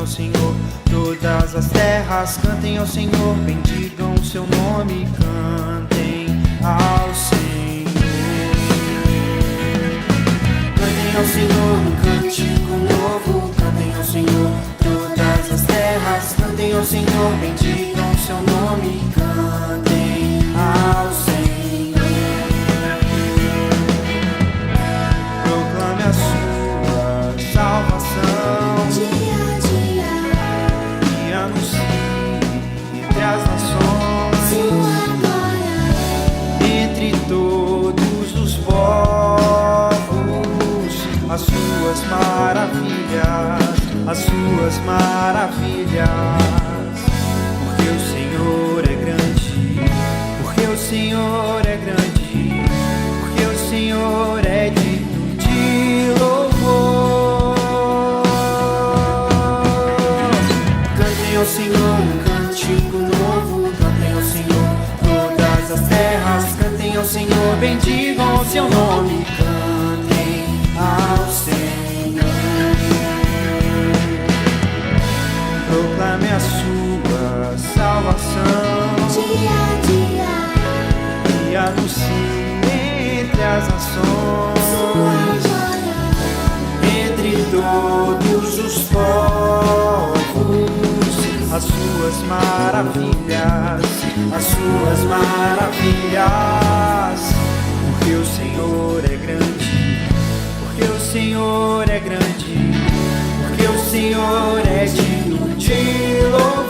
ao Senhor. Todas as terras cantem ao Senhor, bendigam o seu nome, cantem ao Senhor. Cantem ao Senhor um cântico novo, cantem ao Senhor. Todas as terras cantem ao Senhor, bendigam o seu nome, cantem ao Senhor. Proclame a sua salvação dia a dia, e anuncie entre as nações, sua glória, entre todos os povos, as suas maravilhas, as suas maravilhas. Porque o Senhor é grande, porque o Senhor é grande, porque o Senhor é digno de louvor. Cantem ao Senhor um cântico novo, cantem ao Senhor. Todas as terras cantem ao Senhor, bendigam o seu nome, cantem ao Senhor. Proclame a sua salvação dia a dia, e anuncie entre as sua nações, glória, entre todos os povos, as suas maravilhas, as suas maravilhas. Porque o Senhor é grande, porque o Senhor é grande, porque o Senhor é digno de louvor.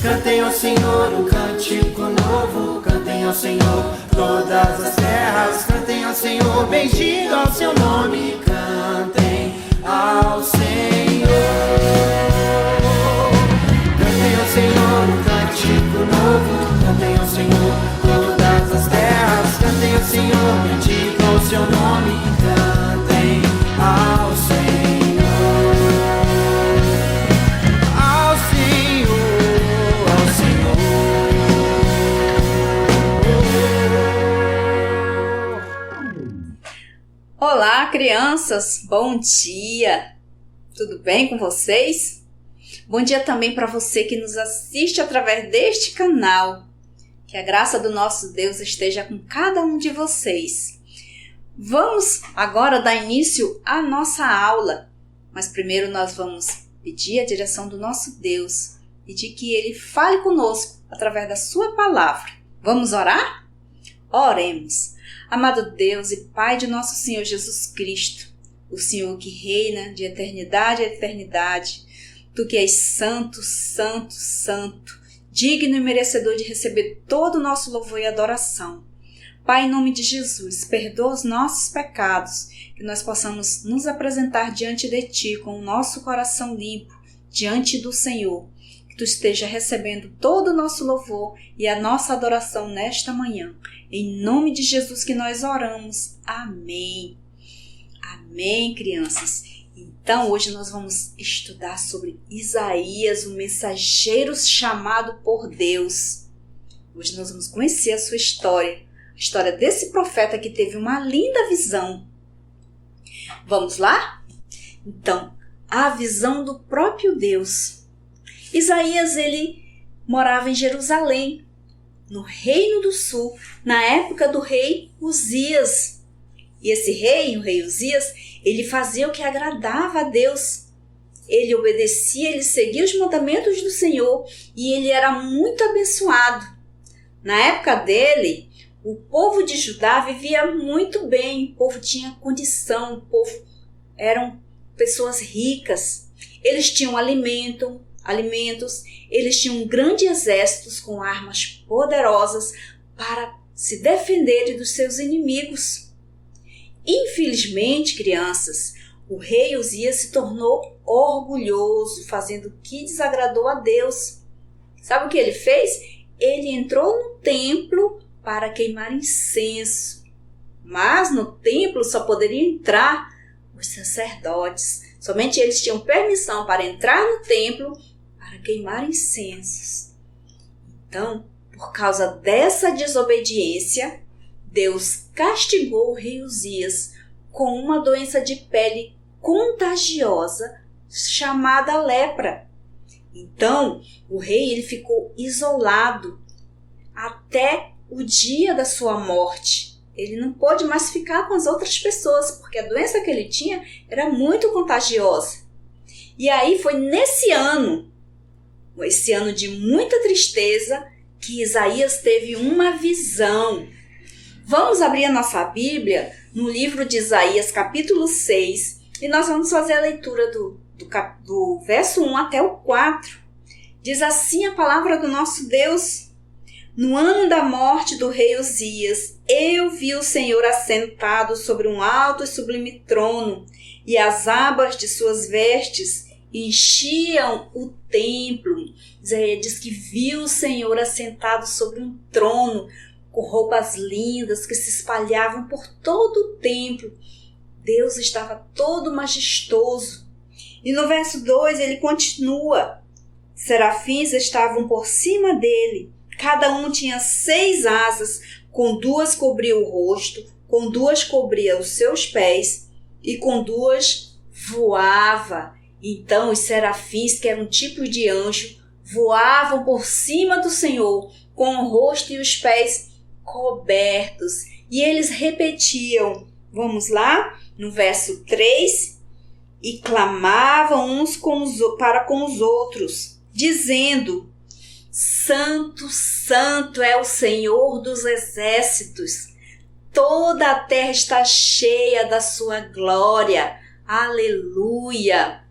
Cantem ao Senhor um cântico novo, cantem ao Senhor. Todas as terras cantem ao Senhor, bendigam ao seu nome, cantem ao Senhor. Cantem ao Senhor um cântico novo, cantem ao Senhor. Todas as terras cantem ao Senhor, bendigam o seu nome, cantem ao Senhor. Ao Senhor, ao Senhor. Olá, crianças! Bom dia! Tudo bem com vocês? Bom dia também para você que nos assiste através deste canal. Que a graça do nosso Deus esteja com cada um de vocês. Vamos agora dar início à nossa aula, mas primeiro nós vamos pedir a direção do nosso Deus, pedir que Ele fale conosco através da sua palavra. Vamos orar? Oremos. Amado Deus e Pai de nosso Senhor Jesus Cristo, o Senhor que reina de eternidade a eternidade, Tu que és santo, santo, santo, digno e merecedor de receber todo o nosso louvor e adoração. Pai, em nome de Jesus, perdoa os nossos pecados, que nós possamos nos apresentar diante de Ti com o nosso coração limpo, diante do Senhor. Que Tu esteja recebendo todo o nosso louvor e a nossa adoração nesta manhã. Em nome de Jesus que nós oramos. Amém. Amém, crianças. Então, hoje nós vamos estudar sobre Isaías, o mensageiro chamado por Deus. Hoje nós vamos conhecer a sua história, a história desse profeta que teve uma linda visão. Vamos lá? Então, a visão do próprio Deus. Isaías, ele morava em Jerusalém, no Reino do Sul, na época do rei Uzias. E esse rei, o rei Uzias, ele fazia o que agradava a Deus. Ele obedecia, ele seguia os mandamentos do Senhor e ele era muito abençoado. Na época dele, o povo de Judá vivia muito bem, o povo tinha condição, o povo eram pessoas ricas. Eles tinham alimentos, eles tinham grandes exércitos com armas poderosas para se defenderem dos seus inimigos. Infelizmente, crianças, o rei Uzias se tornou orgulhoso, fazendo o que desagradou a Deus. Sabe o que ele fez? Ele entrou no templo para queimar incenso. Mas no templo só poderiam entrar os sacerdotes. Somente eles tinham permissão para entrar no templo para queimar incensos. Então, por causa dessa desobediência, Deus castigou o rei Uzias com uma doença de pele contagiosa chamada lepra. Então, o rei ele ficou isolado até o dia da sua morte. Ele não pôde mais ficar com as outras pessoas, porque a doença que ele tinha era muito contagiosa. E aí foi nesse ano, esse ano de muita tristeza, que Isaías teve uma visão. Vamos abrir a nossa Bíblia no livro de Isaías, capítulo 6, e nós vamos fazer a leitura do verso 1 até o 4. Diz assim a palavra do nosso Deus: No ano da morte do rei Uzias, eu vi o Senhor assentado sobre um alto e sublime trono, e as abas de suas vestes enchiam o templo. Isaías diz que viu o Senhor assentado sobre um trono, com roupas lindas que se espalhavam por todo o templo. Deus estava todo majestoso. E no verso 2 ele continua: serafins estavam por cima dele. Cada um tinha 6 asas, com 2 cobria o rosto, com 2 cobria os seus pés e com 2 voava. Então os serafins, que eram um tipo de anjo, voavam por cima do Senhor, com o rosto e os pés cobertos. E eles repetiam, vamos lá, no verso 3, e clamavam uns para com os outros, dizendo: Santo, Santo é o Senhor dos exércitos, toda a terra está cheia da sua glória. Aleluia!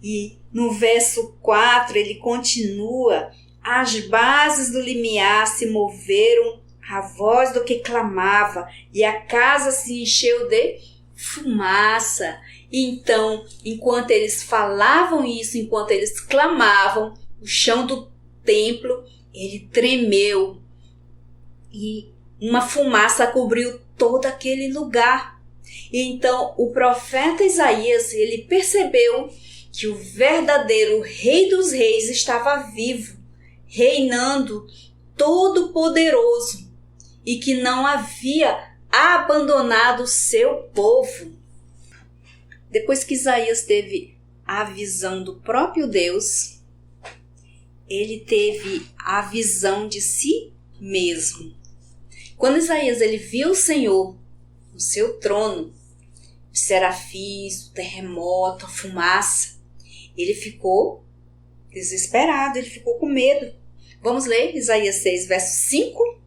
E no verso 4 ele continua: as bases do limiar se moveram à voz do que clamava, e a casa se encheu de fumaça. Então, enquanto eles falavam isso, enquanto eles clamavam, o chão do templo ele tremeu e uma fumaça cobriu todo aquele lugar. E então o profeta Isaías ele percebeu que o verdadeiro Rei dos Reis estava vivo, reinando todo-poderoso, e que não havia abandonado o seu povo. Depois que Isaías teve a visão do próprio Deus, ele teve a visão de si mesmo. Quando Isaías ele viu o Senhor no seu trono, os serafins, o terremoto, a fumaça, ele ficou desesperado, ele ficou com medo. Vamos ler Isaías 6, verso 5?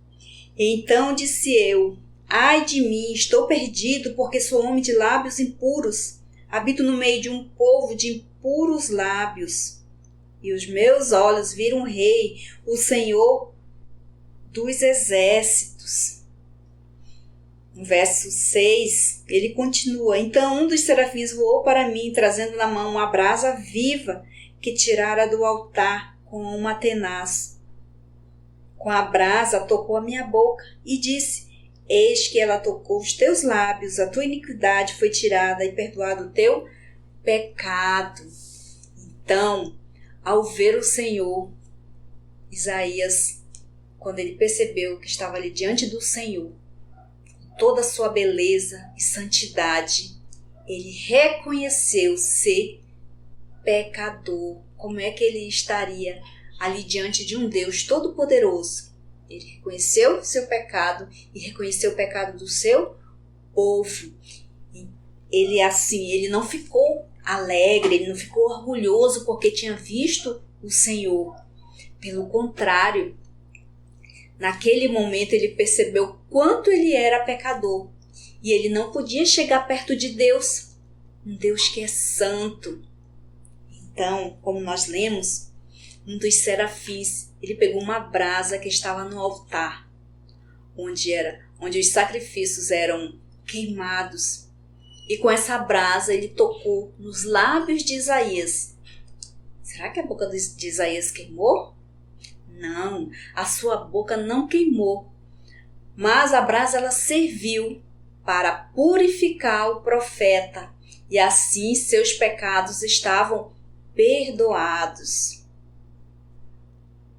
Então disse eu: ai de mim, estou perdido, porque sou homem de lábios impuros. Habito no meio de um povo de impuros lábios. E os meus olhos viram o Rei, o Senhor dos exércitos. No verso 6, ele continua: então um dos serafins voou para mim, trazendo na mão uma brasa viva que tirara do altar com uma tenaz. Com a brasa tocou a minha boca e disse: eis que ela tocou os teus lábios, a tua iniquidade foi tirada e perdoado o teu pecado. Então, ao ver o Senhor, Isaías, quando ele percebeu que estava ali diante do Senhor, toda a sua beleza e santidade, ele reconheceu ser pecador. Como é que ele estaria ali diante de um Deus todo-poderoso? Ele reconheceu seu pecado e reconheceu o pecado do seu povo. Ele não ficou alegre, ele não ficou orgulhoso porque tinha visto o Senhor. Pelo contrário, naquele momento ele percebeu quanto ele era pecador e ele não podia chegar perto de Deus, um Deus que é santo. Então, como nós lemos, um dos serafins, ele pegou uma brasa que estava no altar, onde os sacrifícios eram queimados, e com essa brasa ele tocou nos lábios de Isaías. Será que a boca de Isaías queimou? Não, a sua boca não queimou, mas a brasa ela serviu para purificar o profeta, e assim seus pecados estavam perdoados.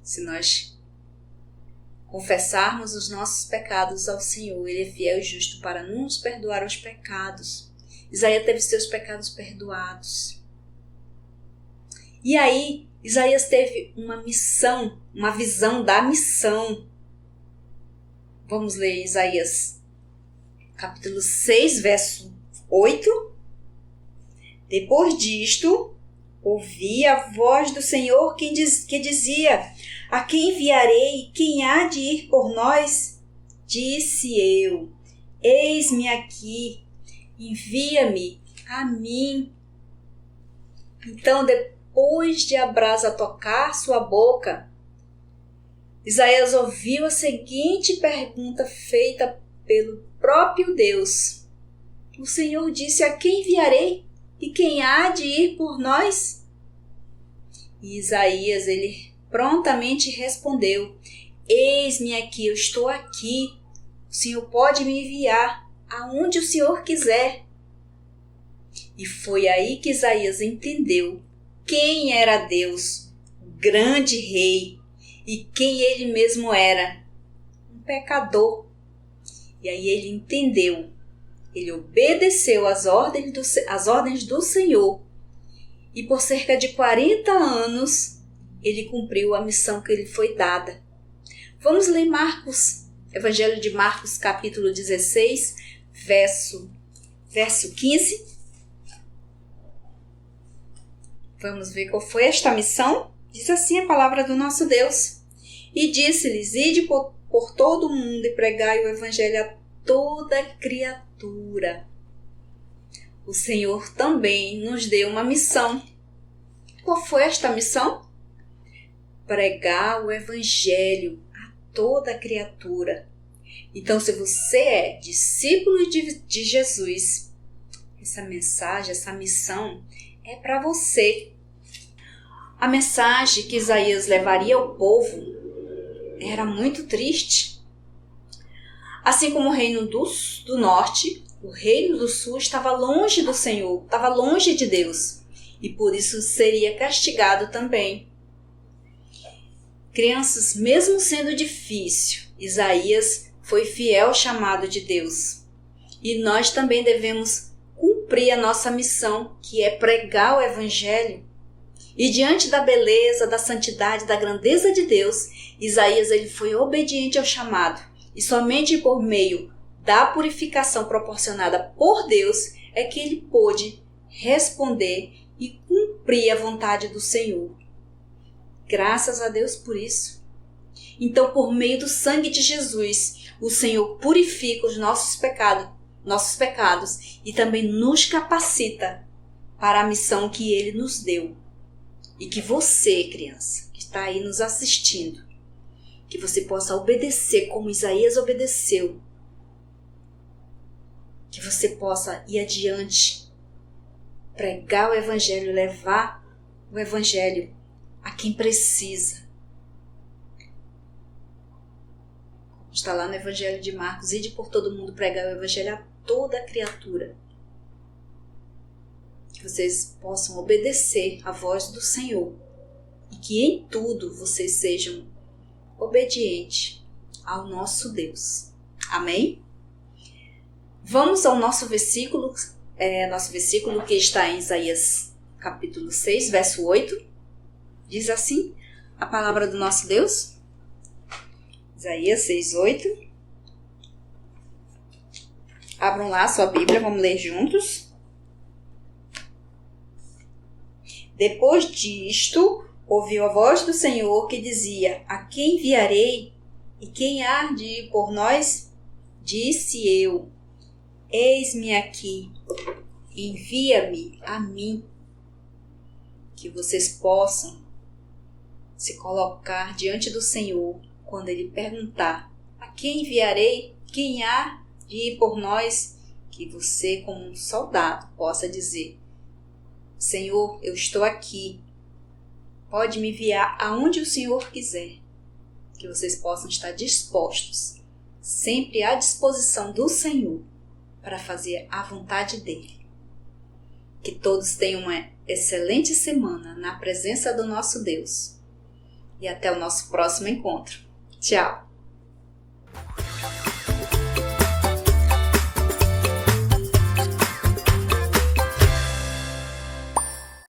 Se nós confessarmos os nossos pecados ao Senhor, Ele é fiel e justo para nos perdoar os pecados Isaías teve seus pecados perdoados. E aí, Isaías teve uma missão, uma visão da missão. Vamos ler Isaías, capítulo 6, verso 8. Depois disto, ouvi a voz do Senhor que dizia: a quem enviarei? Quem há de ir por nós? Disse eu: eis-me aqui, envia-me a mim. Então, depois de a brasa tocar sua boca, Isaías ouviu a seguinte pergunta feita pelo próprio Deus. O Senhor disse: a quem enviarei? E quem há de ir por nós? E Isaías, ele prontamente respondeu: eis-me aqui, eu estou aqui. O Senhor pode me enviar aonde o Senhor quiser. E foi aí que Isaías entendeu quem era Deus, o grande rei, e quem ele mesmo era, um pecador. E aí ele entendeu, ele obedeceu às ordens do Senhor, e por cerca de 40 anos ele cumpriu a missão que lhe foi dada. Vamos ler Evangelho de Marcos, capítulo 16, verso 15. Vamos ver qual foi esta missão? Diz assim a palavra do nosso Deus. E disse-lhes: ide por todo o mundo e pregai o evangelho a toda criatura. O Senhor também nos deu uma missão. Qual foi esta missão? Pregar o evangelho a toda criatura. Então, se você é discípulo de Jesus, essa mensagem, essa missão é para você. A mensagem que Isaías levaria ao povo era muito triste. Assim como o reino do norte, o reino do sul estava longe do Senhor, estava longe de Deus, e por isso seria castigado também. Crianças, mesmo sendo difícil, Isaías foi fiel ao chamado de Deus. E nós também devemos cumprir a nossa missão, que é pregar o evangelho. E diante da beleza, da santidade, da grandeza de Deus, Isaías ele foi obediente ao chamado. E somente por meio da purificação proporcionada por Deus é que ele pôde responder e cumprir a vontade do Senhor. Graças a Deus por isso. Então, por meio do sangue de Jesus, o Senhor purifica os nossos pecados e também nos capacita para a missão que Ele nos deu. E que você, criança, que está aí nos assistindo, que você possa obedecer como Isaías obedeceu. Que você possa ir adiante, pregar o Evangelho, levar o Evangelho a quem precisa. Está lá no Evangelho de Marcos: ide por todo mundo pregar o Evangelho a toda criatura. Que vocês possam obedecer à voz do Senhor e que em tudo vocês sejam obedientes ao nosso Deus. Amém? Vamos ao nosso versículo que está em Isaías capítulo 6, verso 8. Diz assim a palavra do nosso Deus. Isaías 6, 8. Abram lá a sua Bíblia, vamos ler juntos. Depois disto, ouviu a voz do Senhor que dizia: a quem enviarei? E quem há de ir por nós? Disse eu: eis-me aqui, envia-me a mim. Que vocês possam se colocar diante do Senhor quando Ele perguntar: a quem enviarei? Quem há de ir por nós? Que você, como um soldado, possa dizer: Senhor, eu estou aqui. Pode me enviar aonde o Senhor quiser. Que vocês possam estar dispostos, sempre à disposição do Senhor, para fazer a vontade dEle. Que todos tenham uma excelente semana na presença do nosso Deus. E até o nosso próximo encontro. Tchau!